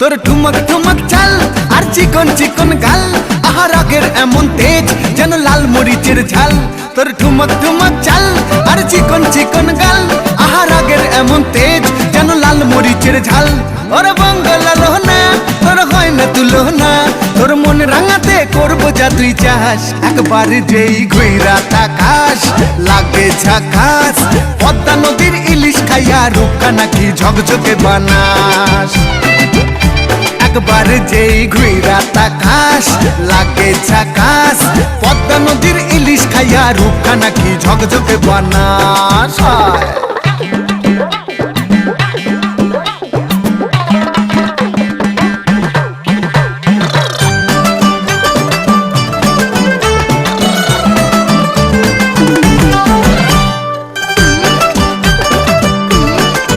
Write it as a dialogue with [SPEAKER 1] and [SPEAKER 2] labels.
[SPEAKER 1] তোর ঠুমক ঠুমক চাল আর চিকন চিকন গাল, আহা রাগের এমন তেজ যেন লাল মরিচের ঝাল। তোর ঠুমক ঠুমক চাল আর চিকন চিকন গাল, আহা রাগের এমন তেজ যেন লাল মরিচের ঝাল। ওরে বঙ্গলা লোহনা তোর হয় না তুলনা, তোর মন রাঙাতে করবো যা তুই চাস। একবার যেই ঘুইরা তাকাস লাগে ঝাকাস, পদ্মা নদীর ইলিশ খাইয়া রূপকা নাকি ঝকঝকে বানাস। একবার যেই ঘুইরা তাকাস লাগে ঝাকাস, পদ্মা নদীর ইলিশ খাইয়া রূপকা নাকি ঝকঝকে বানাস।